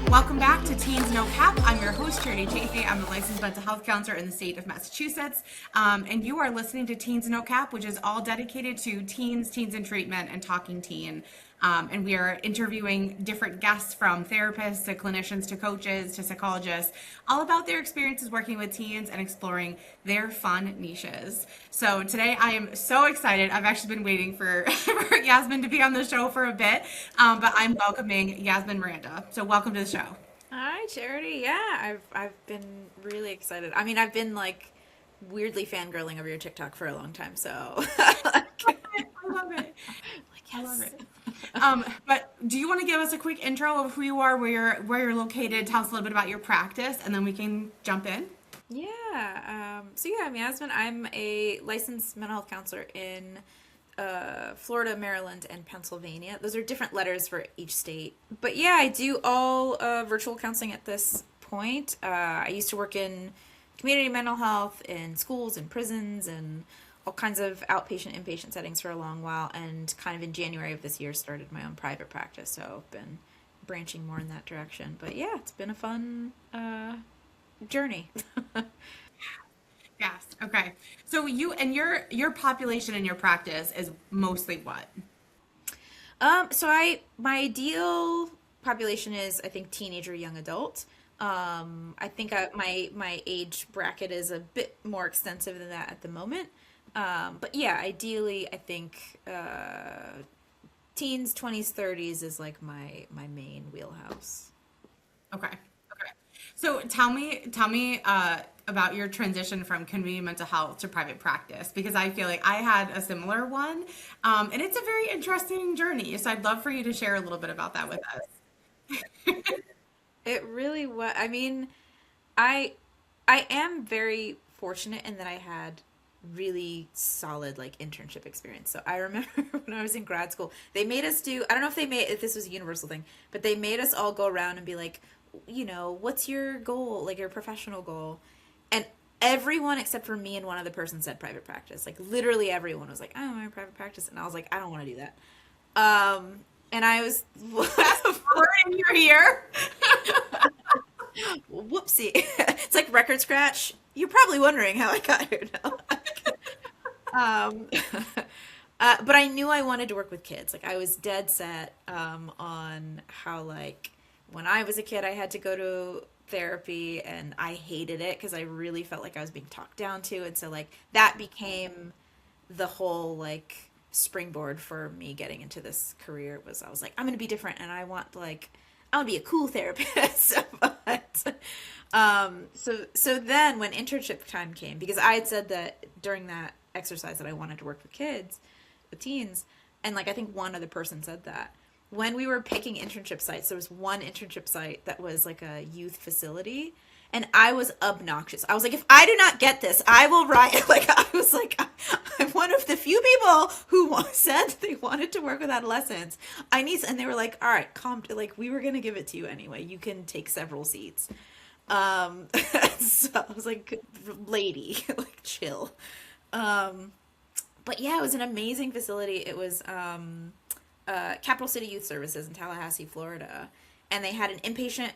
Welcome back to Teens No Cap. I'm your host, Charity Chafee. I'm a licensed mental health counselor in the state of Massachusetts. And you are listening to Teens No Cap, which is all dedicated to teens, teens in treatment, and talking teen. And we are interviewing different guests from therapists to clinicians to coaches to psychologists, all about their experiences working with teens and exploring their fun niches. So today I am so excited. I've actually been waiting for, for Yasmin to be on the show for a bit, but I'm welcoming Yasmin Miranda. So welcome to the show. Hi, Charity. Yeah, I've been really excited. I mean, I've been like weirdly fangirling over your TikTok for a long time, so I love it. like I love yes. it. But do you want to give us a quick intro of who you are, where you're located? Tell us a little bit about your practice, and then we can jump in. Yeah. So yeah, I'm Yasmin. I'm a licensed mental health counselor in Florida, Maryland, and Pennsylvania. Those are different letters for each state. But yeah, I do all virtual counseling at this point. I used to work in community mental health in schools and prisons and all kinds of outpatient, inpatient settings for a long while. And kind of in January of this year, started my own private practice. So I've been branching more in that direction. But yeah, it's been a fun journey. Yes. Okay. So you and your population in your practice is mostly what? My ideal population is I think teenager, young adult. I think my age bracket is a bit more extensive than that at the moment. But yeah, ideally I think teens, 20s, 30s is like my main wheelhouse. Okay. Okay. So tell me about your transition from community mental health to private practice because I feel like I had a similar one, and it's a very interesting journey. So I'd love for you to share a little bit about that with us. It really was. I mean, I I am very fortunate in that I had really solid like internship experience. So I remember when I was in grad school, they made us do, I don't know if this was a universal thing, but they made us all go around and be like, what's your goal, like your professional goal? And everyone except for me and one other person said private practice. Like literally everyone was like, I want my private practice. And I was like, I don't want to do that. And I was Fast forward and you're here. whoopsie. It's like record scratch. You're probably wondering how I got here now. Um, but I knew I wanted to work with kids. Like I was dead set on how like when I was a kid I had to go to therapy and I hated it because I really felt like I was being talked down to, and so like that became the whole like springboard for me getting into this career. Was I was like, I'm gonna be different and I want to be a cool therapist. So then when internship time came, because I had said that during that exercise that I wanted to work with kids, with teens, and like I think one other person said that. When we were picking internship sites, there was one internship site that was like a youth facility, and I was obnoxious. I was like, if I do not get this, I will riot. Like I was like, I'm one of the few people who said they wanted to work with adolescents. And they were like, all right, like we were gonna give it to you anyway. You can take several seats. Um, so I was like, lady, like chill. Um, but yeah, it was an amazing facility. It was Capital City Youth Services in Tallahassee, Florida, and they had an inpatient.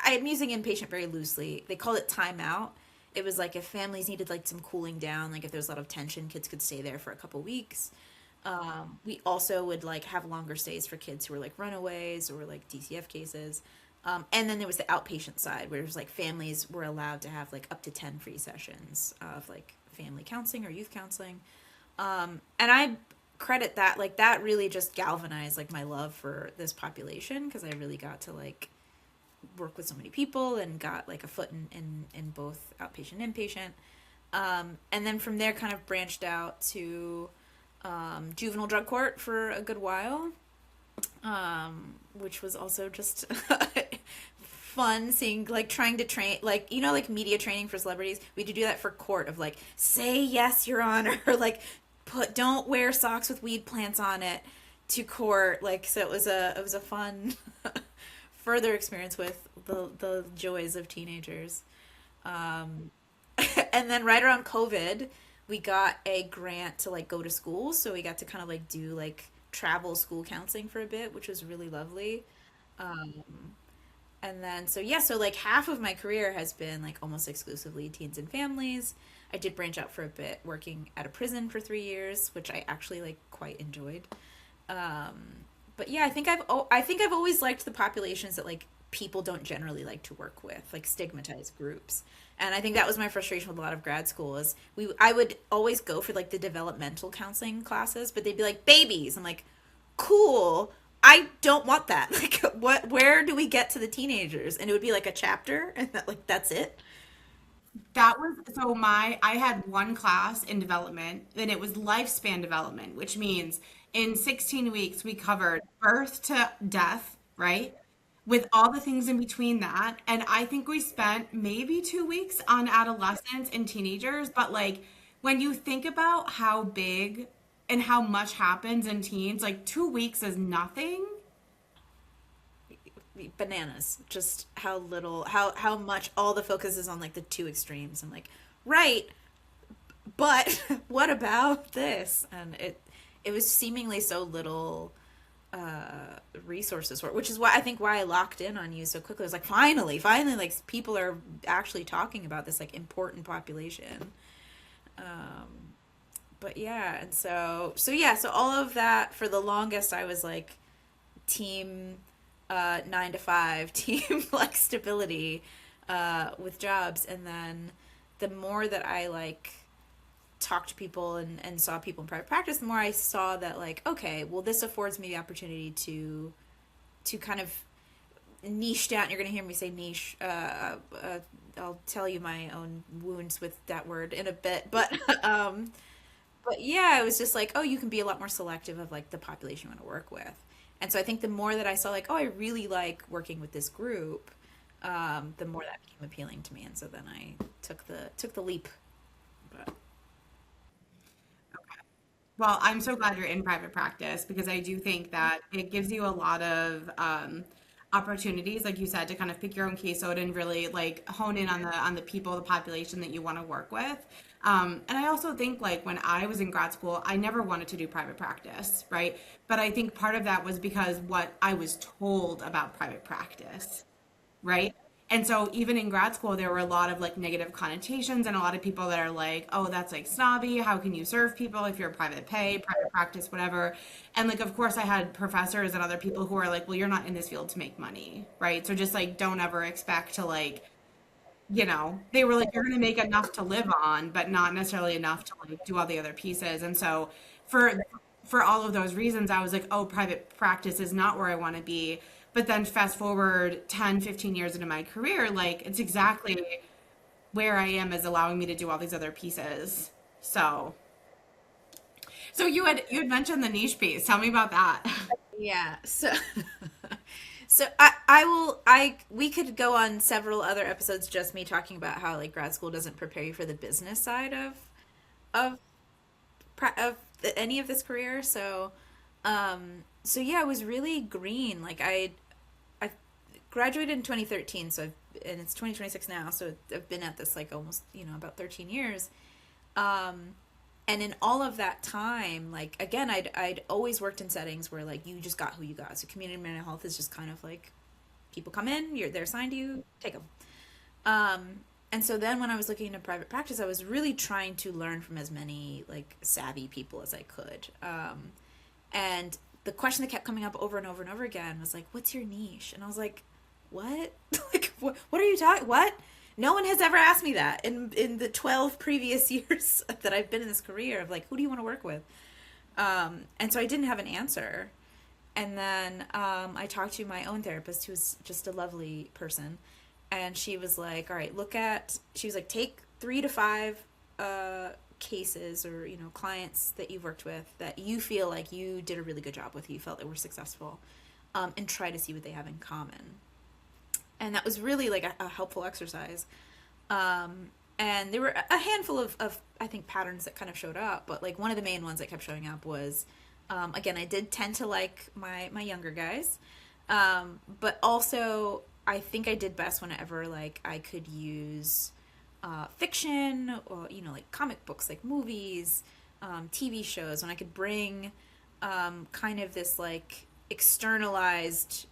I'm using inpatient very loosely. They called it timeout. It was like if families needed like some cooling down, like if there was a lot of tension, kids could stay there for a couple weeks. We also would like have longer stays for kids who were like runaways or like DCF cases. And then there was the outpatient side where it was like families were allowed to have like up to 10 free sessions of like family counseling or youth counseling. And I credit that, like that really just galvanized like my love for this population because I really got to like work with so many people and got like a foot in both outpatient and inpatient. And then from there kind of branched out to juvenile drug court for a good while, which was also just fun seeing like trying to train like like media training for celebrities. We had to do that for court of like say yes your honor or like don't wear socks with weed plants on it to court, like so it was a fun further experience with the joys of teenagers. Um, and then right around COVID, we got a grant to like go to school, so we got to kind of like do like travel school counseling for a bit, which was really lovely. Um, And then so yeah, so like half of my career has been like almost exclusively teens and families. I did branch out for a bit working at a prison for 3 years, which I actually like quite enjoyed. But yeah, I think I've always liked the populations that like people don't generally like to work with, like stigmatized groups. And I think that was my frustration with a lot of grad school is I would always go for like the developmental counseling classes, but they'd be like babies. I'm like, cool. I don't want that. Like what where do we get to the teenagers? And it would be like a chapter and that's it. That was so my I had one class in development, and it was lifespan development, which means in 16 weeks we covered birth to death, right? With all the things in between that. And I think we spent maybe 2 weeks on adolescents and teenagers, but like when you think about how big and how much happens in teens, like 2 weeks is nothing. Bananas. Just how little how much all the focus is on like the two extremes. I'm like, right, but what about this? And it was seemingly so little resources for it, which is why I think why I locked in on you so quickly. I was like, finally, like people are actually talking about this like important population. But yeah, and so yeah, so all of that for the longest I was like team 9 to 5, team like stability with jobs, and then the more that I like talked to people and saw people in private practice, the more I saw that like, okay, well this affords me the opportunity to kind of niche down. You're gonna hear me say niche. I'll tell you my own wounds with that word in a bit, but yeah, it was just like, oh, you can be a lot more selective of like the population you want to work with. And so I think the more that I saw like, oh, I really like working with this group, the more that became appealing to me. And so then I took the leap. But Well, I'm so glad you're in private practice because I do think that it gives you a lot of opportunities, like you said, to kind of pick your own caseload and really like hone in on the people, the population that you want to work with. And I also think like when I was in grad school, I never wanted to do private practice, right? But I think part of that was because what I was told about private practice, right? And so even in grad school, there were a lot of like negative connotations and a lot of people that are like, oh, that's like snobby. How can you serve people if you're private pay, private practice, whatever? And like, of course, I had professors and other people who are like, well, you're not in this field to make money, right? So just like, don't ever expect to like, they were like, you're going to make enough to live on, but not necessarily enough to like do all the other pieces. And so for all of those reasons, I was like, oh, private practice is not where I want to be. But then fast forward 10, 15 years into my career, like it's exactly where I am is allowing me to do all these other pieces. So you had mentioned the niche piece. Tell me about that. yeah, so I we could go on several other episodes just me talking about how like grad school doesn't prepare you for the business side of any of this career. So yeah, I was really green. Like I graduated in 2013, and it's 2026 now, so I've been at this like almost about 13 years. And in all of that time, like again, I'd always worked in settings where like you just got who you got. So community mental health is just kind of like people come in, they're assigned to you, take them. And so then when I was looking into private practice, I was really trying to learn from as many like savvy people as I could. And the question that kept coming up over and over and over again was like, what's your niche? And I was like, what? Like, what are you talking? What? No one has ever asked me that in the 12 previous years that I've been in this career of like, who do you want to work with? And so I didn't have an answer. And then I talked to my own therapist, who's just a lovely person. And she was like, all right, she was like, take 3 to 5 cases or, clients that you've worked with that you feel like you did a really good job with, you felt they were successful, and try to see what they have in common. And that was really like a helpful exercise. And there were a handful of I think patterns that kind of showed up, but like one of the main ones that kept showing up was, again, I did tend to like my younger guys, but also I think I did best whenever like I could use fiction or like comic books, like movies, TV shows, when I could bring kind of this like externalized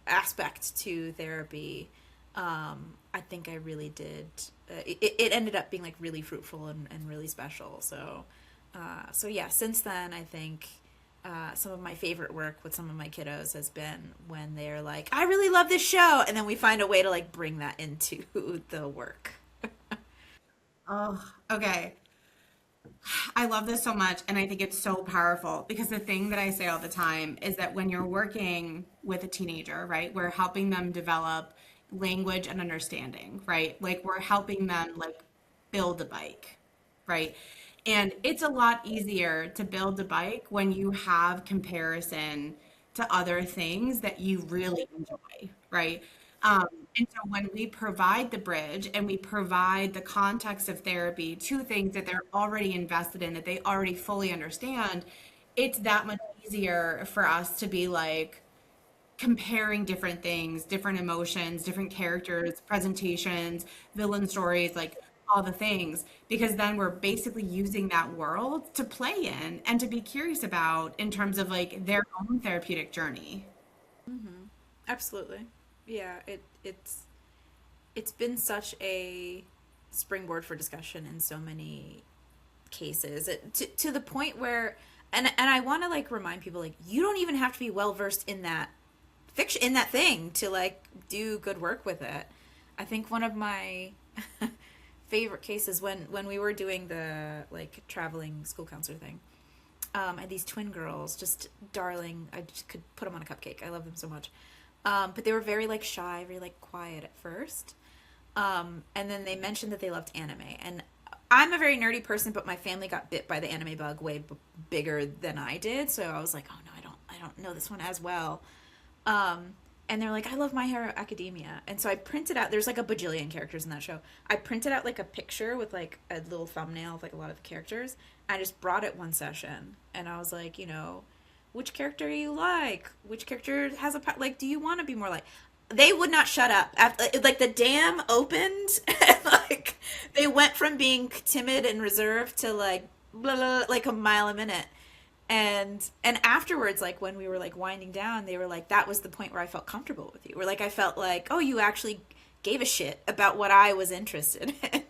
aspect to therapy, I think I really did. It ended up being like really fruitful and really special. So yeah, since then, I think some of my favorite work with some of my kiddos has been when they're like, I really love this show. And then we find a way to like bring that into the work. Oh, okay. I love this so much, and I think it's so powerful because the thing that I say all the time is that when you're working with a teenager, right, we're helping them develop language and understanding, right? Like we're helping them like build a bike, right? And it's a lot easier to build a bike when you have comparison to other things that you really enjoy, right? Um, and so when we provide the bridge and we provide the context of therapy to things that they're already invested in, that they already fully understand, it's that much easier for us to be like comparing different things, different emotions, different characters, presentations, villain stories, like all the things, because then we're basically using that world to play in and to be curious about in terms of like their own therapeutic journey. Absolutely. Yeah, it's been such a springboard for discussion in so many cases to the point where and I want to like remind people like you don't even have to be well versed in that fiction in that thing to like do good work with it. I think one of my favorite cases when we were doing the like traveling school counselor thing. I had these twin girls, just darling. I just could put them on a cupcake. I love them so much. But they were very like shy, very like quiet at first. And then they mentioned that they loved anime, and I'm a very nerdy person, but my family got bit by the anime bug way bigger than I did. So I was like, oh no, I don't know this one as well. And they're like, I love My Hero Academia. And so I printed out, there's like a bajillion characters in that show. I printed out like a picture with like a little thumbnail of like a lot of the characters. I just brought it one session and I was like, you know, which character do you like? Which character has a, like, do you want to be more like, they would not shut up. After, like the dam opened and like they went from being timid and reserved to like, blah, blah, like a mile a minute. And afterwards, like when we were like winding down, they were like, that was the point where I felt comfortable with you, where like I felt like, oh, you actually gave a shit about what I was interested in.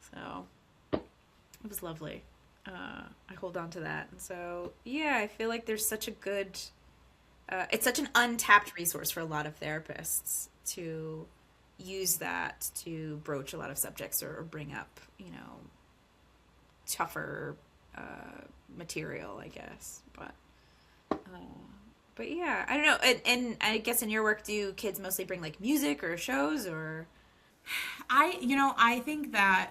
So it was lovely. I hold on to that. And so yeah, I feel like there's such a good it's such an untapped resource for a lot of therapists to use that to broach a lot of subjects or bring up, you know, tougher material, I guess. But yeah, I don't know. And I guess in your work, do kids mostly bring like music or shows or? I think that,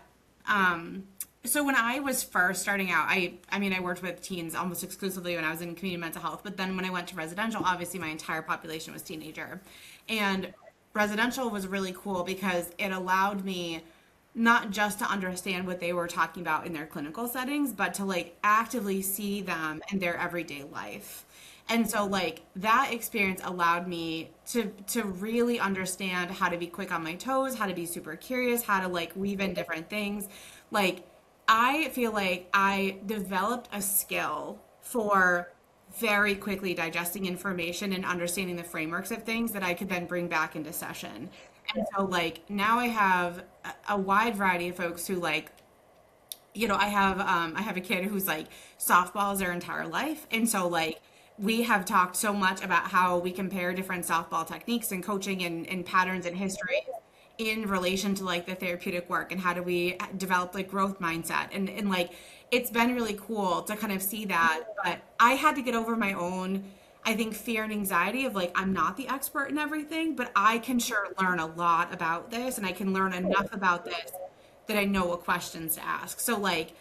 so when I was first starting out, I mean, I worked with teens almost exclusively when I was in community mental health, but then when I went to residential, obviously my entire population was teenager. And residential was really cool because it allowed me not just to understand what they were talking about in their clinical settings, but to like actively see them in their everyday life. And so like that experience allowed me to really understand how to be quick on my toes, how to be super curious, how to like weave in different things. Like I feel like I developed a skill for very quickly digesting information and understanding the frameworks of things that I could then bring back into session. And so like now I have a wide variety of folks who like, I have a kid who's like softball is their entire life. And so like we have talked so much about how we compare different softball techniques and coaching and patterns and history in relation to like the therapeutic work and how do we develop like growth mindset and like it's been really cool to kind of see that. But I had to get over my own, I think, fear and anxiety of like I'm not the expert in everything, but I can sure learn a lot about this and I can learn enough about this that I know what questions to ask. So like,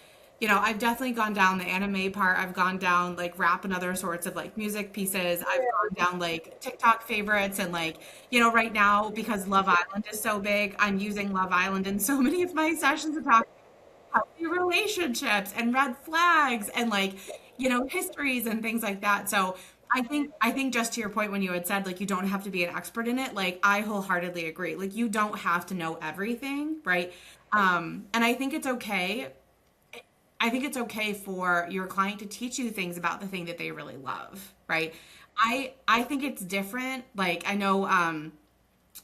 I've definitely gone down the anime part. I've gone down like rap and other sorts of like music pieces. I've gone down like TikTok favorites and like, right now because Love Island is so big, I'm using Love Island in so many of my sessions to talk about healthy relationships and red flags and like, histories and things like that. So I think just to your point when you had said like you don't have to be an expert in it, like I wholeheartedly agree. Like you don't have to know everything, right? And I think it's okay. I think it's okay for your client to teach you things about the thing that they really love, right? I think it's different. Like I know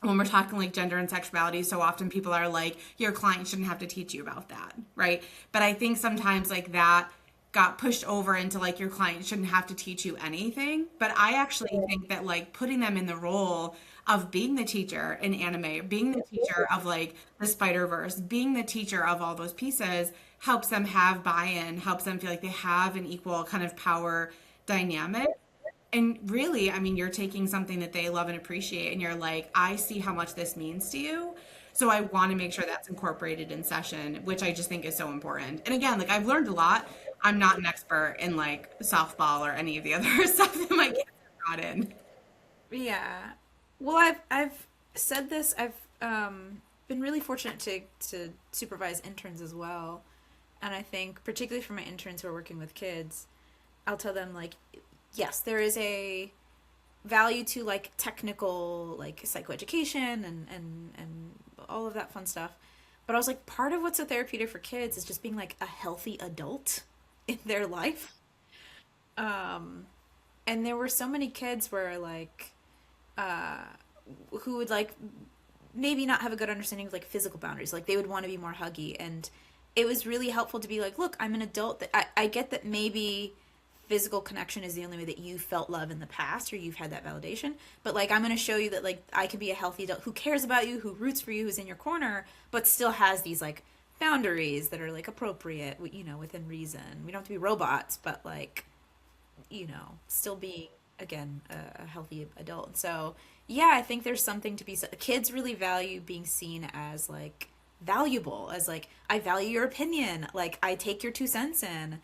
when we're talking like gender and sexuality, so often people are like, your client shouldn't have to teach you about that, right? But I think sometimes like that got pushed over into like your client shouldn't have to teach you anything. But I actually think that like putting them in the role of being the teacher in anime, being the teacher of like the Spider-Verse, being the teacher of all those pieces helps them have buy-in, helps them feel like they have an equal kind of power dynamic. And really, I mean, you're taking something that they love and appreciate, and you're like, I see how much this means to you. So I want to make sure that's incorporated in session, which I just think is so important. And again, like I've learned a lot. I'm not an expert in like softball or any of the other stuff that my kids are brought in. Yeah. Well, I've said this. I've been really fortunate to supervise interns as well, and I think particularly for my interns who are working with kids, I'll tell them like, yes, there is a value to like technical like psychoeducation and all of that fun stuff. But I was like, part of what's so therapeutic for kids is just being like a healthy adult in their life. Um, and there were so many kids where like uh, who would like maybe not have a good understanding of like physical boundaries. Like they would want to be more huggy, and it was really helpful to be like, look, I'm an adult. That I get that maybe physical connection is the only way that you felt love in the past or you've had that validation, but like I'm going to show you that like I can be a healthy adult who cares about you, who roots for you, who's in your corner, but still has these like boundaries that are like appropriate, you know, within reason. We don't have to be robots, but like, you know, still being again a healthy adult. So yeah, I think there's something to be said. Kids really value being seen as like valuable, as like I value your opinion, like I take your 2 cents in.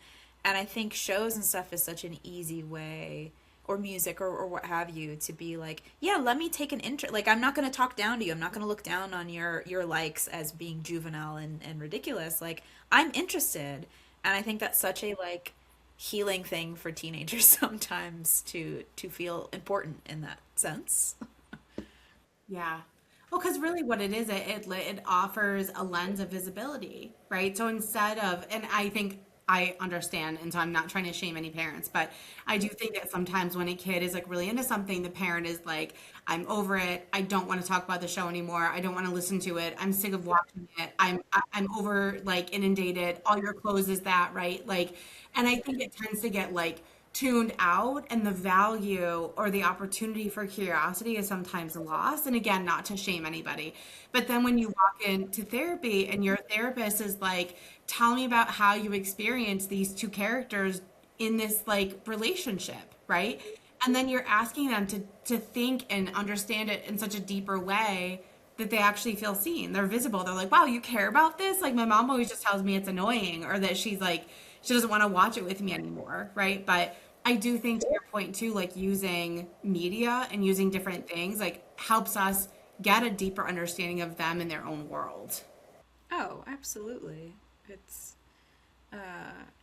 And I think shows and stuff is such an easy way, or music or what have you, to be like, yeah, let me take an interest. Like I'm not going to talk down to you, I'm not going to look down on your likes as being juvenile and ridiculous. Like I'm interested. And I think that's such a like healing thing for teenagers sometimes to feel important in that sense. Yeah. Well, because really what it is, it offers a lens of visibility, right? So instead of, and I think I understand, and so I'm not trying to shame any parents, but I do think that sometimes when a kid is like really into something, the parent is like, I'm over it. I don't want to talk about the show anymore. I don't want to listen to it. I'm sick of watching it. I'm over like inundated. All your clothes is that, right? Like, and I think it tends to get like tuned out, and the value or the opportunity for curiosity is sometimes lost. And again, not to shame anybody, but then when you walk into therapy and your therapist is like, tell me about how you experience these two characters in this like relationship, right? And then you're asking them to think and understand it in such a deeper way that they actually feel seen. They're visible. They're like, wow, you care about this? Like my mom always just tells me it's annoying, or that she's like, she doesn't want to watch it with me anymore, right? But I do think to your point too, like using media and using different things like helps us get a deeper understanding of them in their own world. Oh, absolutely. It's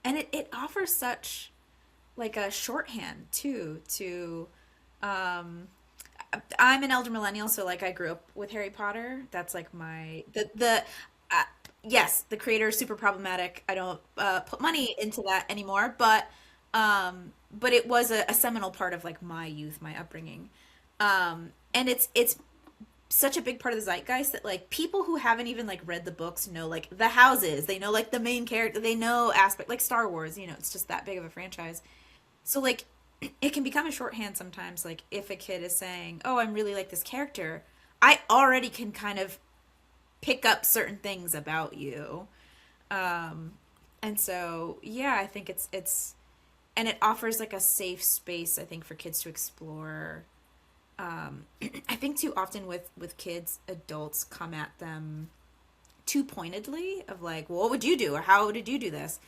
and it offers such like a shorthand too to um I'm an elder millennial, so like I grew up with Harry Potter. That's like the uh, yes, the creator is super problematic. I don't put money into that anymore, but it was a seminal part of like my youth, my upbringing. And it's such a big part of the zeitgeist that like people who haven't even like read the books know like the houses, they know like the main character, they know aspect like Star Wars, you know, it's just that big of a franchise. So like it can become a shorthand sometimes, like if a kid is saying, "Oh, I'm really like this character," I already can kind of pick up certain things about you. Um and so yeah, I think it's and it offers like a safe space I think for kids to explore. I think too often with kids, adults come at them too pointedly of like, well, what would you do or how did you do this?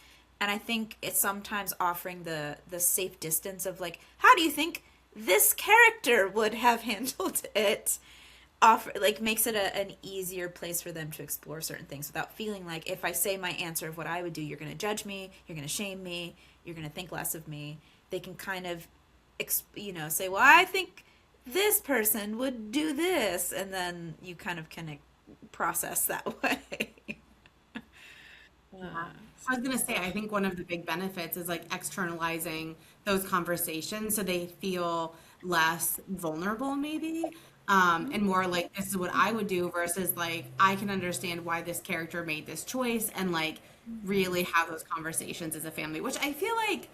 And I think it's sometimes offering the safe distance of like, how do you think this character would have handled it? Offer like makes it an easier place for them to explore certain things without feeling like if I say my answer of what I would do, you're going to judge me, you're going to shame me, you're going to think less of me. They can kind of, you know, say, well, I think this person would do this, and then you kind of can process that way. Yeah. I was gonna say, I think one of the big benefits is like externalizing those conversations so they feel less vulnerable maybe, and more like this is what I would do versus like I can understand why this character made this choice and like really have those conversations as a family, which I feel like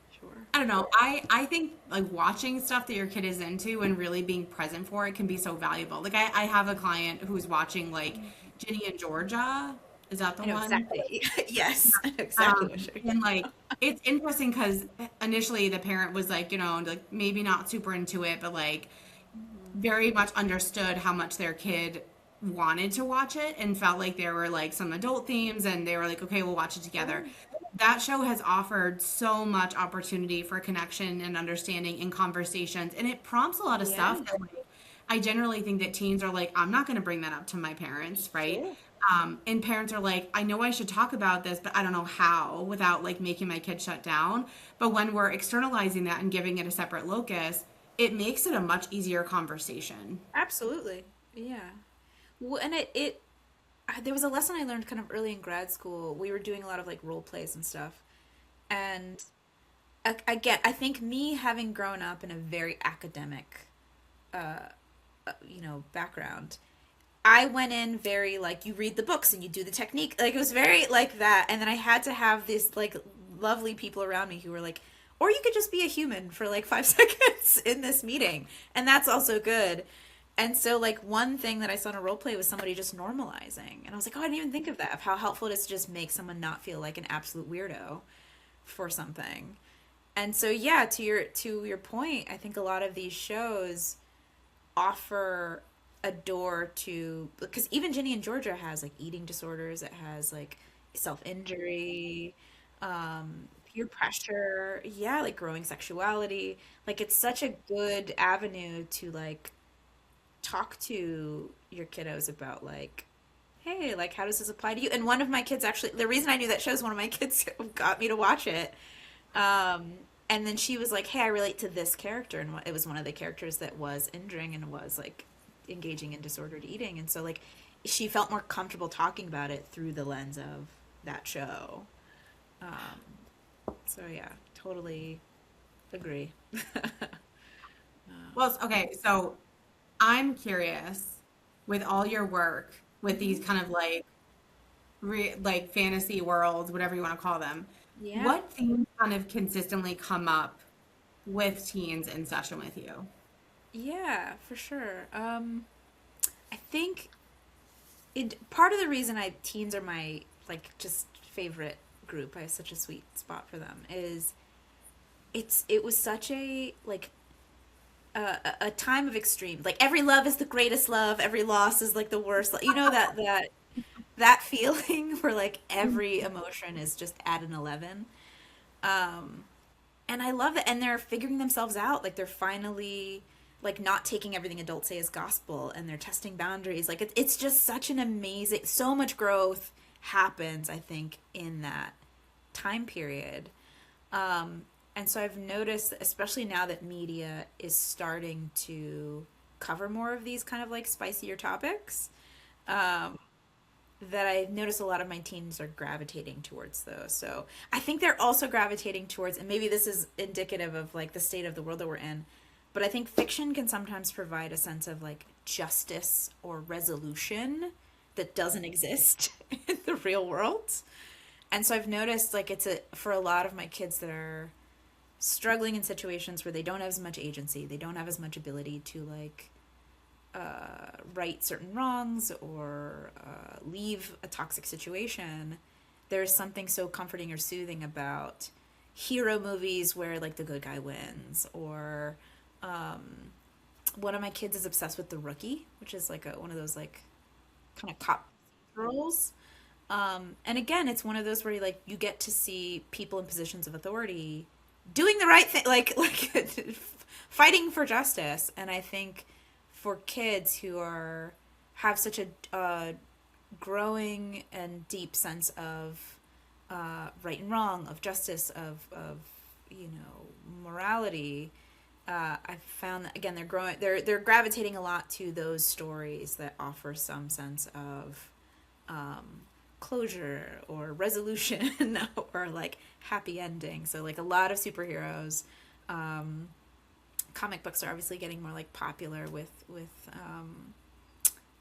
Sure. I don't know. I think like watching stuff that your kid is into and really being present for it can be so valuable. Like I have a client who's watching like Ginny and Georgia. Is that the I know one? exactly. Yes, I know exactly what you're. And like it's interesting because initially the parent was like, like maybe not super into it, but like very much understood how much their kid wanted to watch it and felt like there were like some adult themes and they were like, okay, we'll watch it together. That show has offered so much opportunity for connection and understanding and conversations, and it prompts a lot of Yeah, stuff that like I generally think that teens are like, I'm not going to bring that up to my parents, right? sure. And parents are like, I know I should talk about this, but I don't know how without like making my kid shut down. But when we're externalizing that and giving it a separate locus, it makes it a much easier conversation. Absolutely. Yeah. Well, and there was a lesson I learned kind of early in grad school. We were doing a lot of like role plays and stuff. And I think me having grown up in a very academic, background, I went in very like you read the books and you do the technique. Like it was very like that. And then I had to have this like lovely people around me who were like, or you could just be a human for like 5 seconds in this meeting. And that's also good. And so like one thing that I saw in a role play was somebody just normalizing. And I was like, oh, I didn't even think of that, of how helpful it is to just make someone not feel like an absolute weirdo for something. And so yeah, to your point, I think a lot of these shows offer a door to, because even Ginny and Georgia has like eating disorders, it has like self-injury, peer pressure, yeah, like growing sexuality. Like it's such a good avenue to like talk to your kiddos about like, hey, like how does this apply to you? And one of my kids actually, the reason I knew that show is one of my kids got me to watch it. Um, and then she was like, "Hey, I relate to this character," and it was one of the characters that was injuring and was like engaging in disordered eating, and so like she felt more comfortable talking about it through the lens of that show. So yeah, totally agree. Well, okay, so I'm curious with all your work with these kind of like like fantasy worlds, whatever you want to call them. Yeah, What themes kind of consistently come up with teens in session with you? yeah, for sure. I think part of the reason I teens are my like just favorite group. I have such a sweet spot for them. Is it was such a like a time of extreme. Like every love is the greatest love. Every loss is like the worst. You know that feeling where like every emotion is just at an 11. Um, and I love that. And they're figuring themselves out. Like they're finally like not taking everything adults say as gospel, and they're testing boundaries. Like it's just such an amazing. So much growth happens, I think, in that time period. And so I've noticed, especially now that media is starting to cover more of these kind of like spicier topics, um, that I've noticed a lot of my teens are gravitating towards those. So I think they're also gravitating towards, and maybe this is indicative of like the state of the world that we're in, but I think fiction can sometimes provide a sense of like justice or resolution that doesn't exist in the real world. And so I've noticed like for a lot of my kids that are struggling in situations where they don't have as much agency, they don't have as much ability to like right certain wrongs or leave a toxic situation, there's something so comforting or soothing about hero movies where like the good guy wins. Or one of my kids is obsessed with The Rookie, which is like one of those like kind of cop roles. And again, it's one of those where you get to see people in positions of authority doing the right thing, like fighting for justice. And I think for kids who have such a growing and deep sense of right and wrong, of justice, of morality, I've found that again they're gravitating a lot to those stories that offer some sense of closure or resolution or like happy ending. So like a lot of superheroes, comic books are obviously getting more like popular with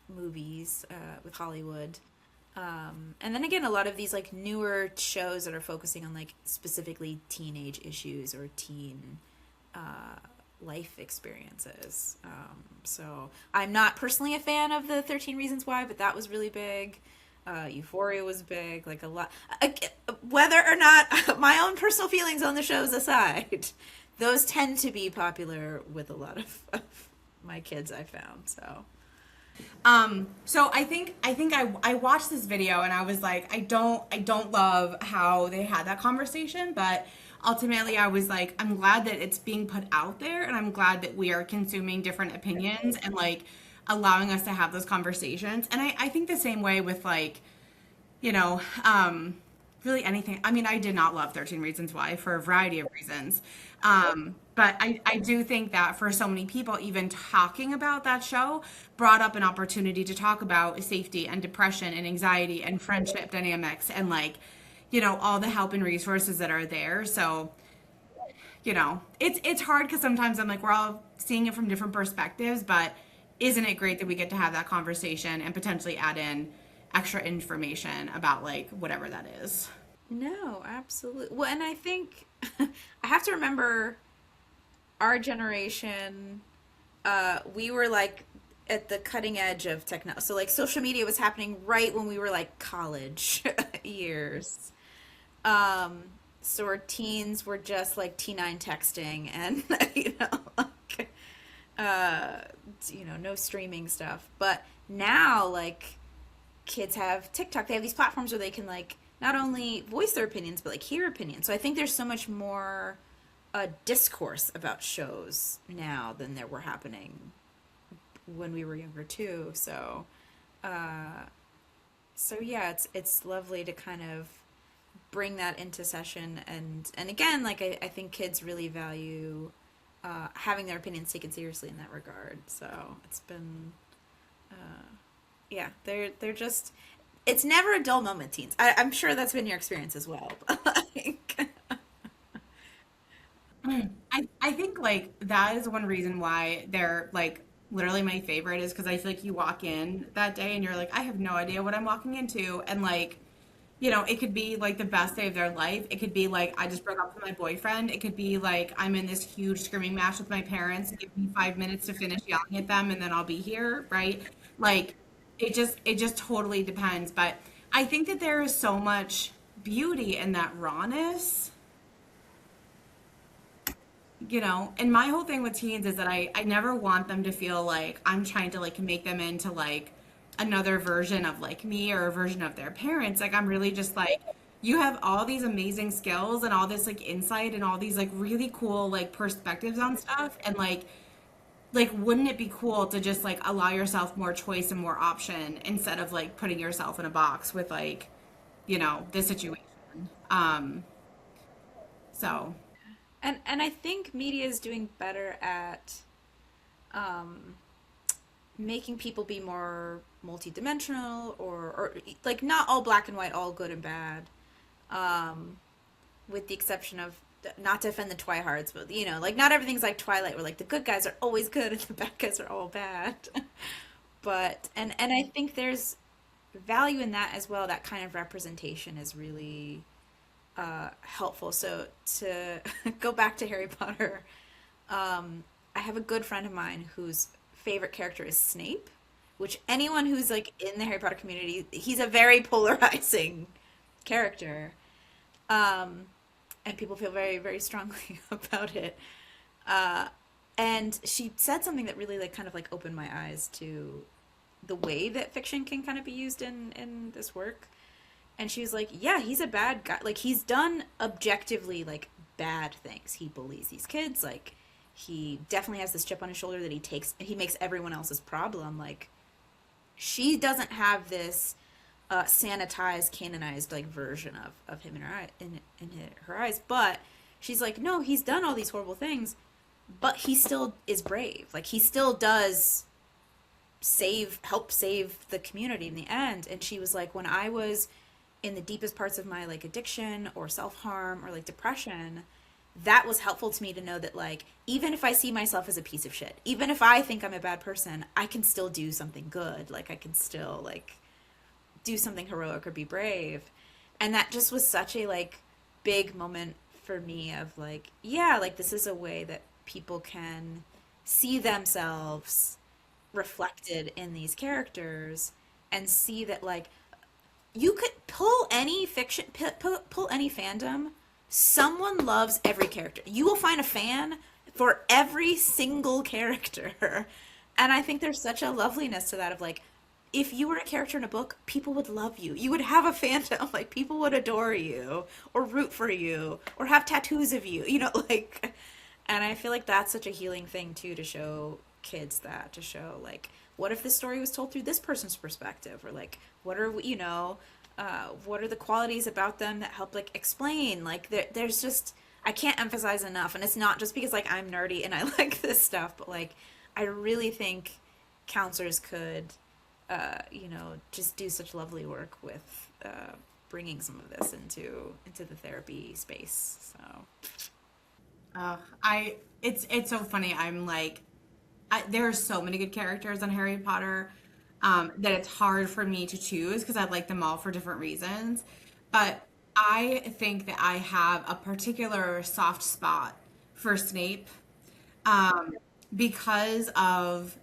movies, with Hollywood. And then again, a lot of these like newer shows that are focusing on like specifically teenage issues or teen life experiences. So I'm not personally a fan of the 13 Reasons Why, but that was really big. Euphoria was big, like a lot. Whether or not my own personal feelings on the shows aside, those tend to be popular with a lot of my kids, I found. So I watched this video and I was like, I don't love how they had that conversation, but ultimately I was like, I'm glad that it's being put out there, and I'm glad that we are consuming different opinions and like allowing us to have those conversations. And I think the same way with like, you know, really anything. I mean, I did not love 13 Reasons Why for a variety of reasons. But I do think that for so many people, even talking about that show brought up an opportunity to talk about safety and depression and anxiety and friendship dynamics and like, you know, all the help and resources that are there. So, you know, it's hard because sometimes I'm like, we're all seeing it from different perspectives, but isn't it great that we get to have that conversation and potentially add in extra information about like whatever that is? No, absolutely. Well, and I think I have to remember our generation, we were like at the cutting edge of technology. So like social media was happening right when we were like college years. So our teens were just like T9 texting and, like, no streaming stuff. But now, like, kids have TikTok. They have these platforms where they can, like, not only voice their opinions, but, like, hear opinions. So I think there's so much more discourse about shows now than there were happening when we were younger, too. So yeah, it's lovely to kind of bring that into session, and again, like I think kids really value having their opinions taken seriously in that regard. So it's been yeah, they're just, it's never a dull moment, teens. I'm sure that's been your experience as well. Like, I think like that is one reason why they're like literally my favorite, is because I feel like you walk in that day and you're like, I have no idea what I'm walking into, and like, you know, it could be like the best day of their life. It could be like, I just broke up with my boyfriend. It could be like, I'm in this huge screaming match with my parents. Give me 5 minutes to finish yelling at them and then I'll be here, right? Like, it just totally depends. But I think that there is so much beauty in that rawness, you know. And my whole thing with teens is that I never want them to feel like I'm trying to like make them into like another version of like me or a version of their parents. Like, I'm really just like, you have all these amazing skills and all this like insight and all these like really cool like perspectives on stuff, and like wouldn't it be cool to just like allow yourself more choice and more option instead of like putting yourself in a box with like, you know, this situation. So and I think media is doing better at um making people be more multidimensional, or like not all black and white, all good and bad, with the exception of, not to offend the Twihards, but like not everything's like Twilight, where like the good guys are always good and the bad guys are all bad. But and I think there's value in that as well. That kind of representation is really helpful. So to go back to Harry Potter, I have a good friend of mine whose favorite character is Snape, which anyone who's like in the Harry Potter community, he's a very polarizing character. And people feel very, very strongly about it. And she said something that really like kind of like opened my eyes to the way that fiction can kind of be used in this work. And she was like, yeah, he's a bad guy. Like, he's done objectively like bad things. He bullies these kids. Like, he definitely has this chip on his shoulder that he makes everyone else's problem. Like, she doesn't have this sanitized, canonized like version of him in her her eyes, but she's like, no, he's done all these horrible things, but he still is brave. Like, he still does help save the community in the end. And she was like, when I was in the deepest parts of my like addiction or self-harm or like depression, that was helpful to me to know that, like, even if I see myself as a piece of shit, even if I think I'm a bad person, I can still do something good. Like, I can still, like, do something heroic or be brave. And that just was such a, like, big moment for me of, like, yeah, like, this is a way that people can see themselves reflected in these characters and see that, like, you could pull any fiction, pull any fandom. Someone loves every character. You will find a fan for every single character. And I think there's such a loveliness to that of, like, if you were a character in a book, people would love you. You would have a fandom. Like, people would adore you or root for you or have tattoos of you, you know, like, and I feel like that's such a healing thing too, to show kids that, to show, like, what if this story was told through this person's perspective, or like, what are you know, what are the qualities about them that help, like, explain, like, there's just, I can't emphasize enough, and it's not just because, like, I'm nerdy and I like this stuff, but, like, I really think counselors could, you know, just do such lovely work with bringing some of this into the therapy space. So It's so funny. I'm like, there are so many good characters on Harry Potter, that it's hard for me to choose because I like them all for different reasons. But I think that I have a particular soft spot for Snape, um, because of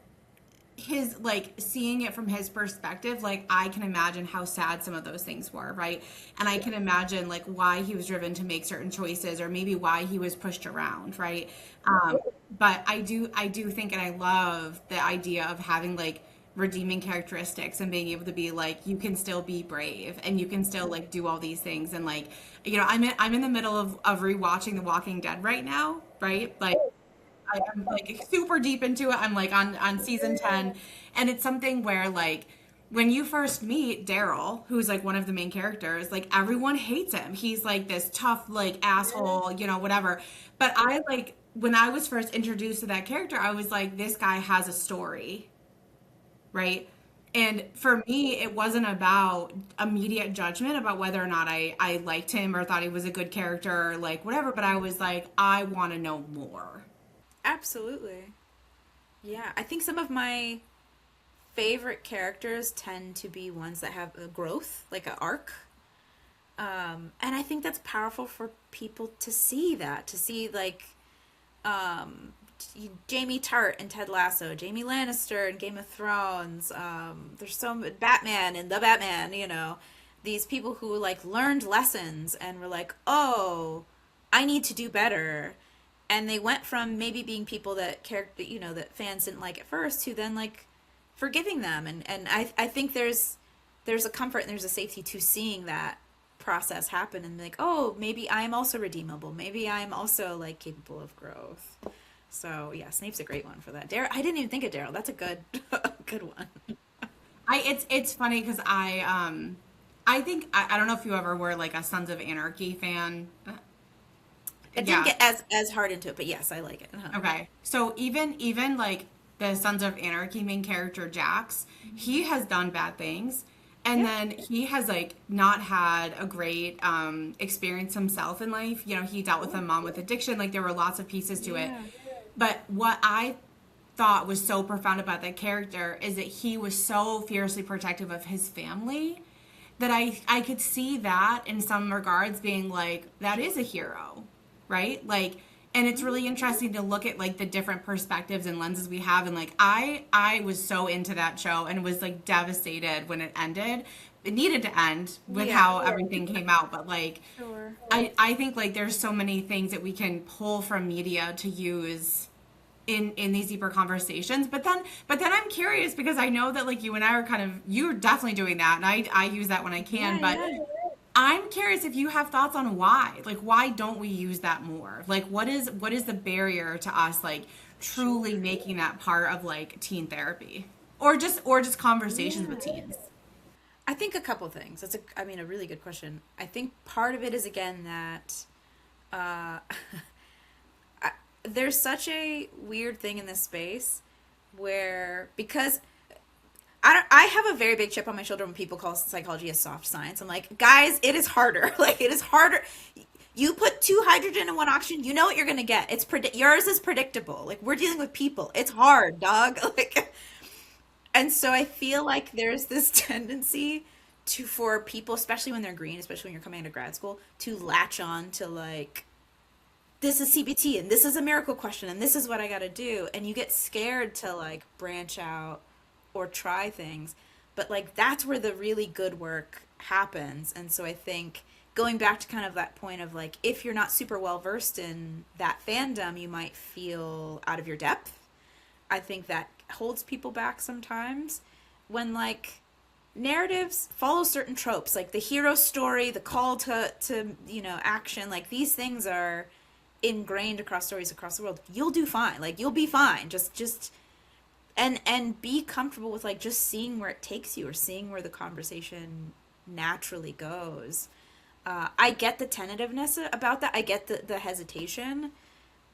his, like, seeing it from his perspective. Like, I can imagine how sad some of those things were, right? And I can imagine, like, why he was driven to make certain choices, or maybe why he was pushed around, right? um but I do think, and I love the idea of having, like, redeeming characteristics and being able to be like, you can still be brave and you can still, like, do all these things. And, like, you know, I'm in the middle of rewatching The Walking Dead right now, right? Like, I'm, like, super deep into it. I'm, like, on season 10, and it's something where, like, when you first meet Daryl, who's, like, one of the main characters, like, everyone hates him. He's, like, this tough, like, asshole, you know, whatever. But I, like, when I was first introduced to that character, I was like, this guy has a story, right? And for me, it wasn't about immediate judgment about whether or not I liked him or thought he was a good character or, like, whatever, but I was like, I want to know more. absolutely. Yeah, I think some of my favorite characters tend to be ones that have a growth, like an arc. And I think that's powerful for people to see that, to see, like, um, Jamie Tart and Ted Lasso, Jamie Lannister in Game of Thrones. There's so Batman and the Batman, you know, these people who, like, learned lessons and were like, oh, I need to do better. And they went from maybe being people that character, you know, that fans didn't like at first, to then, like, forgiving them. And I think there's a comfort and there's a safety to seeing that process happen, and, like, oh, maybe I'm also redeemable. Maybe I'm also, like, capable of growth. So yeah, Snape's a great one for that. I didn't even think of Daryl. That's a good, good one. It's funny because I think I don't know if you ever were, like, a Sons of Anarchy fan. I didn't get as hard into it, but yes, I like it. Uh-huh. Okay. So even like the Sons of Anarchy main character Jax, he has done bad things. And Yeah. then he has, like, not had a great experience himself in life. You know, he dealt with a mom with addiction. Like, there were lots of pieces to it. Yeah. But what I thought was so profound about that character is that he was so fiercely protective of his family that I could see that in some regards being like, that is a hero, right? Like, and it's really interesting to look at, like, the different perspectives and lenses we have. And, like, I was so into that show and was, like, devastated when it ended. It needed to end with Yeah. how everything came out, but, like, Sure. I think, like, there's so many things that we can pull from media to use in these deeper conversations. But then I'm curious, because I know that, like, you and I are kind of, you're definitely doing that, and I use that when I can. Yeah, But yeah. I'm curious if you have thoughts on why. Like, why don't we use that more? Like, what is the barrier to us, like, truly making that part of, like, teen therapy, or just conversations with teens? I think a couple things. That's a really good question. I think part of it is, again, that uh, there's such a weird thing in this space where, because I have a very big chip on my shoulder when people call psychology a soft science. I'm like, guys, it is harder. Like, it is harder. You put two hydrogen and one oxygen, you know what you're gonna get. Yours is predictable. Like we're dealing with people. It's hard, dog. Like, and so I feel like there's this tendency for people, especially when they're green, especially when you're coming into grad school, to latch on to like this is CBT and this is a miracle question and this is what I got to do, and you get scared to like branch out or try things. But like that's where the really good work happens. And so I think going back to kind of that point of like if you're not super well versed in that fandom, you might feel out of your depth. I think that holds people back sometimes when like narratives follow certain tropes, like the hero story, the call to action, like these things are ingrained across stories across the world. You'll do fine. Like you'll be fine. Just and be comfortable with like just seeing where it takes you or seeing where the conversation naturally goes. I get the tentativeness about that. I get the hesitation,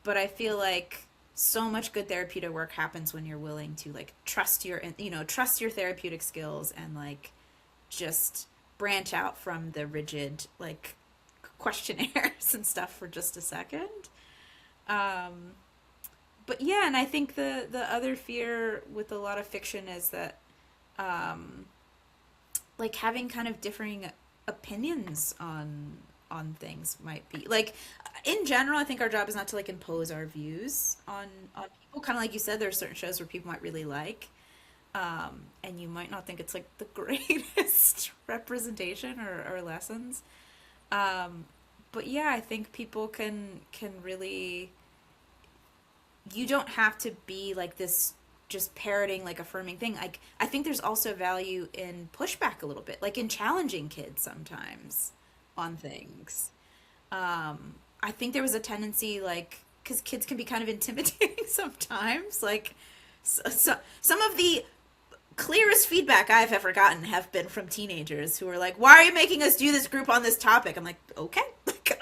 but I feel like so much good therapeutic work happens when you're willing to like trust your therapeutic skills and like just branch out from the rigid like questionnaires and stuff for just a second. But yeah, and I think the other fear with a lot of fiction is that like having kind of differing opinions on things might be like in general. I think our job is not to like impose our views on people, kind of like you said. There are certain shows where people might really like and you might not think it's like the greatest representation or lessons, but yeah, I think people can really, you don't have to be like this just parroting like affirming thing. Like I think there's also value in pushback a little bit, like in challenging kids sometimes on things. I think there was a tendency like because kids can be kind of intimidating sometimes. Like some of the clearest feedback I've ever gotten have been from teenagers who are like, "Why are you making us do this group on this topic?" I'm like, "Okay, like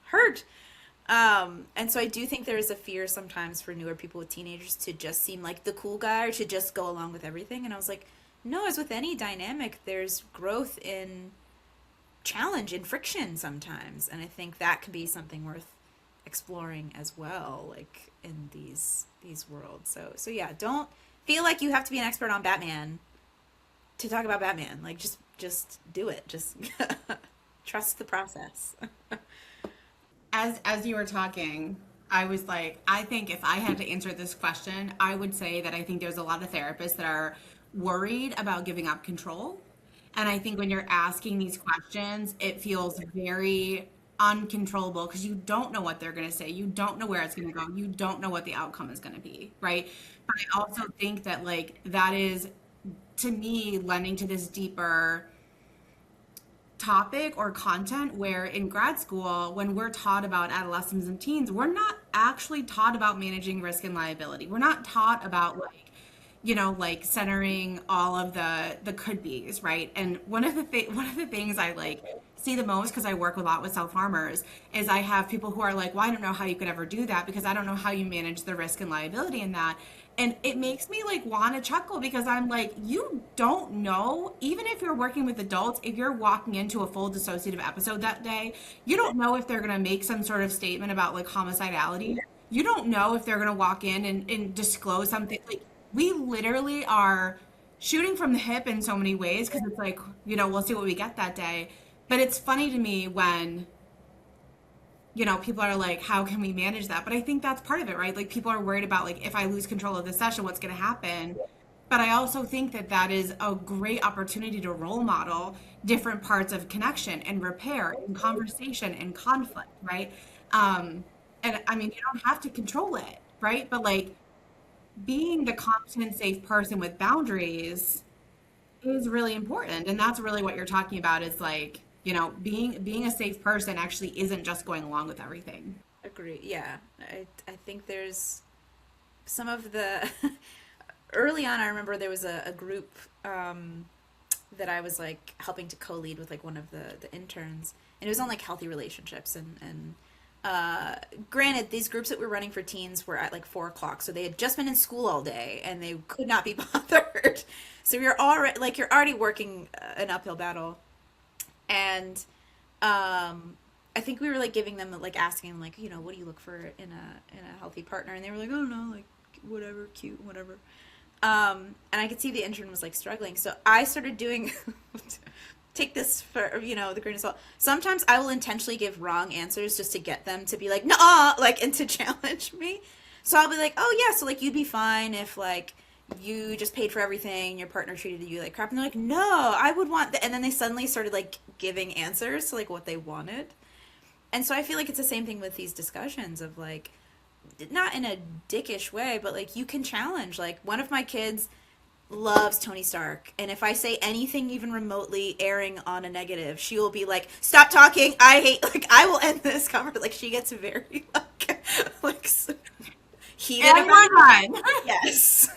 heard." And so I do think there is a fear sometimes for newer people with teenagers to just seem like the cool guy or to just go along with everything. And I was like, no, as with any dynamic, there's growth in challenge and friction sometimes. And I think that can be something worth exploring as well, like in these worlds. So yeah, don't feel like you have to be an expert on Batman to talk about Batman. Like just do it. Just trust the process. As you were talking, I was like, I think if I had to answer this question, I would say that I think there's a lot of therapists that are worried about giving up control. And I think when you're asking these questions, it feels very uncontrollable because you don't know what they're going to say. You don't know where it's going to go. You don't know what the outcome is going to be, right? But I also think that like that is, to me, lending to this deeper topic or content where in grad school, when we're taught about adolescents and teens, we're not actually taught about managing risk and liability. We're not taught about like, like centering all of the could be's, right? And one of the things I like see the most, because I work a lot with self-harmers, is I have people who are like, well, I don't know how you could ever do that because I don't know how you manage the risk and liability in that. And it makes me like want to chuckle because I'm like, you don't know, even if you're working with adults, if you're walking into a full dissociative episode that day, you don't know if they're going to make some sort of statement about like homicidality. You don't know if they're going to walk in and disclose something. Like we literally are shooting from the hip in so many ways because it's like, we'll see what we get that day. But it's funny to me when people are like, how can we manage that? But I think that's part of it, right? Like people are worried about like, if I lose control of the session, what's going to happen? But I also think that that is a great opportunity to role model different parts of connection and repair and conversation and conflict, right? And I mean, you don't have to control it, right? But like being the competent, safe person with boundaries is really important. And that's really what you're talking about is like, being a safe person actually isn't just going along with everything. Agree. Yeah. I think there's some of the early on, I remember there was a group that I was like helping to co-lead with like one of the interns, and it was on like healthy relationships and granted, these groups that we're running for teens were at like 4 o'clock, so they had just been in school all day and they could not be bothered. So you're already working an uphill battle. And I think we were like giving them like asking them like, you know, what do you look for in a healthy partner, and they were like, oh no, like whatever, cute, whatever. And I could see the intern was like struggling, so I started doing take this for, you know, the grain of salt. Sometimes I will intentionally give wrong answers just to get them to be like, no, like, and to challenge me. So I'll be like, oh yeah, so like you'd be fine if like you just paid for everything, your partner treated you like crap, and they're like, no, I would want that. And then they suddenly started like giving answers to like what they wanted. And so I feel like it's the same thing with these discussions of like, not in a dickish way, but like you can challenge. Like one of my kids loves Tony Stark, and if I say anything even remotely erring on a negative, she will be like, stop talking, I hate, like I will end this conversation. Like she gets very like heated about it. Yes.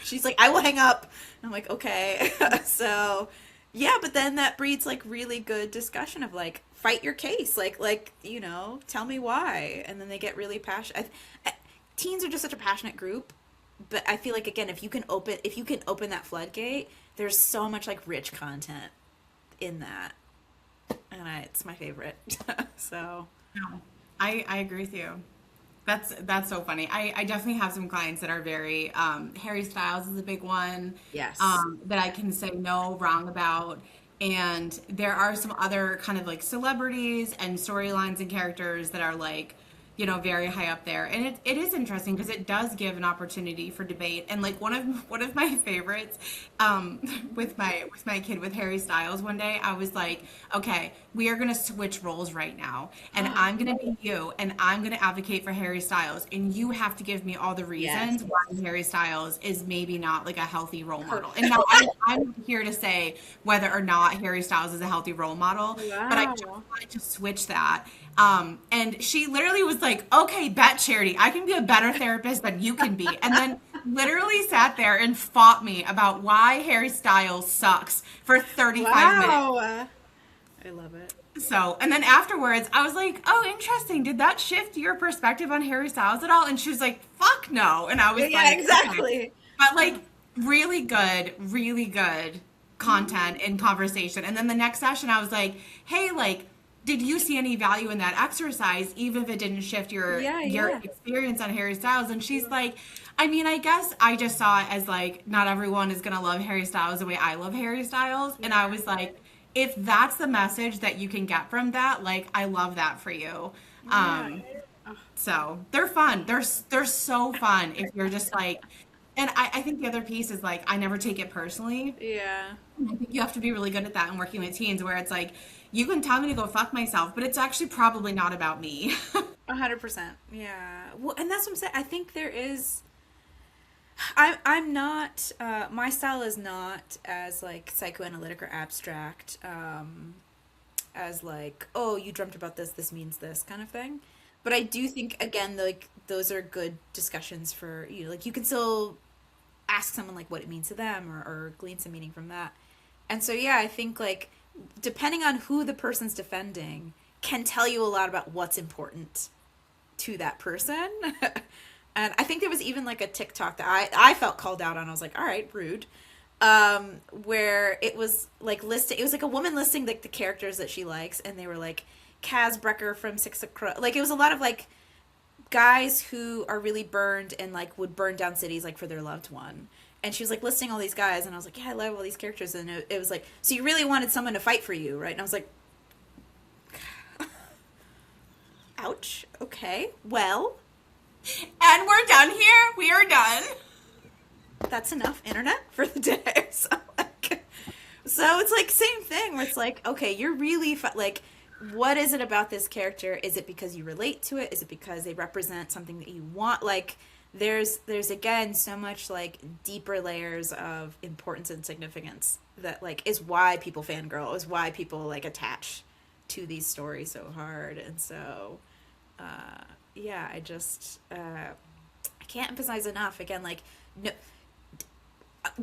She's like, I will hang up. And I'm like, okay. So yeah, but then that breeds like really good discussion of like, fight your case, like you know, tell me why. And then they get really passionate. Teens are just such a passionate group, but I feel like again, if you can open that floodgate, there's so much like rich content in that, and it's my favorite. So No, I agree with you. That's so funny. I definitely have some clients that are very Harry Styles is a big one. yes. That I can say no wrong about. And there are some other kind of like celebrities and storylines and characters that are like, you know, very high up there. And it is interesting because it does give an opportunity for debate. And like one of my favorites, with my kid with Harry Styles one day, I was like, okay, we are gonna switch roles right now. And I'm gonna be you and I'm gonna advocate for Harry Styles. And you have to give me all the reasons Yes. why Harry Styles is maybe not like a healthy role model. And now I'm here to say whether or not Harry Styles is a healthy role model. But I just Wow. wanted to switch that. And she literally was like, okay, bet Charity, I can be a better therapist than you can be. And then literally sat there and fought me about why Harry Styles sucks for 35 minutes. Wow. I love it. So, and then afterwards, I was like, oh, interesting. Did that shift your perspective on Harry Styles at all? And she was like, fuck no. And I was Yeah, like, exactly. okay. But like, really good content and conversation. And then the next session, I was like, hey, like, did you see any value in that exercise, even if it didn't shift your Yeah. experience on Harry Styles? And she's like, I mean, I guess I just saw it as like, not everyone is gonna love Harry Styles the way I love Harry Styles. And I was like, if that's the message that you can get from that, like, I love that for you. So they're fun. They're so fun if you're just like, and I think the other piece is like, I never take it personally. Yeah. I think you have to be really good at that in working with teens where it's like, you can tell me to go fuck myself, but it's actually probably not about me. 100%. Yeah. Well, and that's what I'm saying. I think there is. I'm not. My style is not as like psychoanalytic or abstract. As like, oh, you dreamt about this. This means this kind of thing. But I do think again, like those are good discussions for you. Like you can still ask someone like what it means to them, or glean some meaning from that. And so yeah, I think like depending on who the person's defending can tell you a lot about what's important to that person. And I think there was even like a TikTok that I felt called out on. I was like, all right, rude. Where it was like listing, it was like a woman listing like the characters that she likes, and they were like Kaz Brecker from Six of Crows. Like it was a lot of like guys who are really burned and like would burn down cities like for their loved one. And she was like listing all these guys, and I was like, yeah, I love all these characters. And it was like, so you really wanted someone to fight for you, right? And I was like, ouch. Okay, well, And we're done here. We are done. that's enough internet for the day. So it's like same thing where it's like, okay, you're really like, what is it about this character? Is it because you relate to it? Is it because they represent something that you want? Like there's again so much like deeper layers of importance and significance that like is why people fangirl, is why people like attach to these stories so hard. And so yeah, I just I can't emphasize enough again, like no,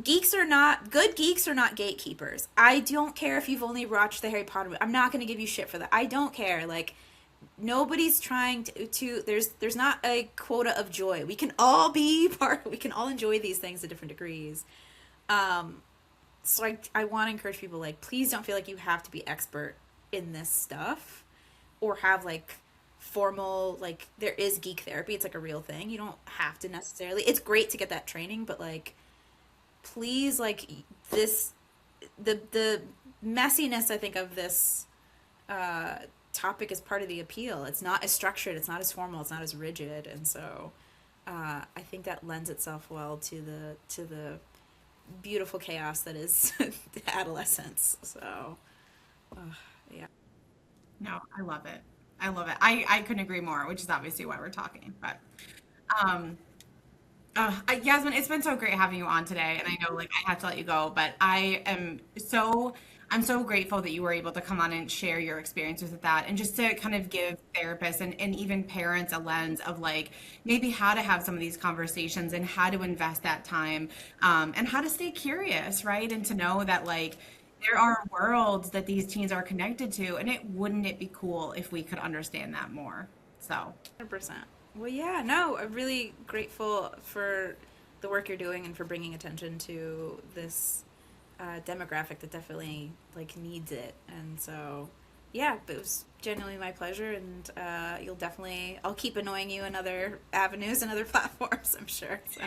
geeks are not gatekeepers. I don't care if you've only watched the Harry Potter movie. I'm not going to give you shit for that. I don't care. Like nobody's trying to there's not a quota of joy. We can all be part, we can all enjoy these things to different degrees. So I want to encourage people, like, please don't feel like you have to be expert in this stuff. or have like formal, like there is geek therapy. It's like a real thing. You don't have to necessarily. It's great to get that training, but like please, like this, the messiness I think of this topic is part of the appeal. It's not as structured, it's not as formal, it's not as rigid, and so I think that lends itself well to the beautiful chaos that is adolescence. So yeah. No, I love it. I love it. I couldn't agree more, which is obviously why we're talking. But Yasmin, it's been so great having you on today, and I know like I have to let you go, but I'm so grateful that you were able to come on and share your experiences with that, and just to kind of give therapists and even parents a lens of like maybe how to have some of these conversations and how to invest that time, and how to stay curious, right? And to know that like there are worlds that these teens are connected to, and wouldn't it be cool if we could understand that more? So 100%. Well, yeah, no, I'm really grateful for the work you're doing and for bringing attention to this demographic that definitely like needs it. And so, yeah, it was genuinely my pleasure, and I'll keep annoying you in other avenues and other platforms, I'm sure. So.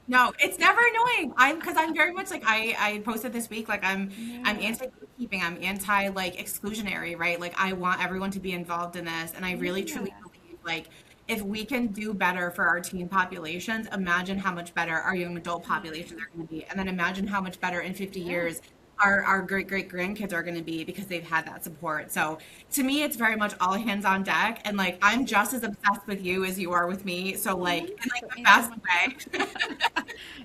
no, it's never annoying. Because I'm very much like I posted this week, like I'm anti gatekeeping, I'm anti like exclusionary, right? Like I want everyone to be involved in this, and I really truly believe like if we can do better for our teen populations, imagine how much better our young adult populations are going to be. And then imagine how much better in 50 years our great grandkids are going to be, because they've had that support. So to me, it's very much all hands on deck. And like, I'm just as obsessed with you as you are with me. So like, in like the best way.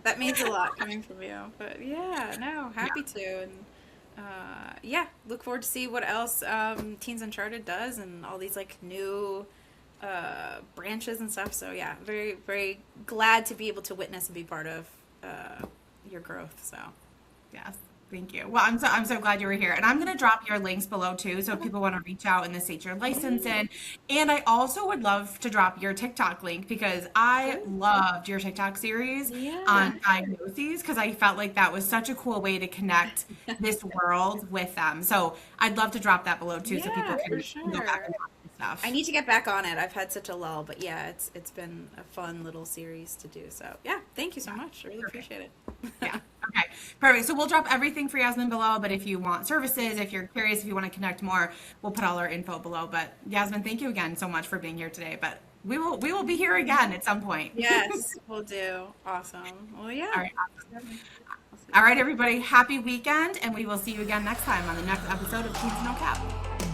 That means a lot coming from you. But yeah, no, happy to. And look forward to see what else Teens Uncharted does, and all these like new branches and stuff. So yeah, very, very glad to be able to witness and be part of your growth. So yes, thank you. Well, I'm so glad you were here, and I'm going to drop your links below too, so if people want to reach out in the state your license in. And I also would love to drop your TikTok link, because I loved your TikTok series on diagnoses, because I felt like that was such a cool way to connect this world with them. So I'd love to drop that below too, so people can go back and watch this stuff. I need to get back on it. I've had such a lull, but yeah, it's been a fun little series to do. So yeah, thank you so much. I really appreciate it. Yeah. Okay. Perfect. So we'll drop everything for Yasmin below, but if you want services, if you're curious, if you want to connect more, we'll put all our info below. But Yasmin, thank you again so much for being here today. But we will be here again at some point. Yes, we'll do. Awesome. Well, yeah. All right. Awesome. All right, everybody. Happy weekend, and we will see you again next time on the next episode of Teens No Cap.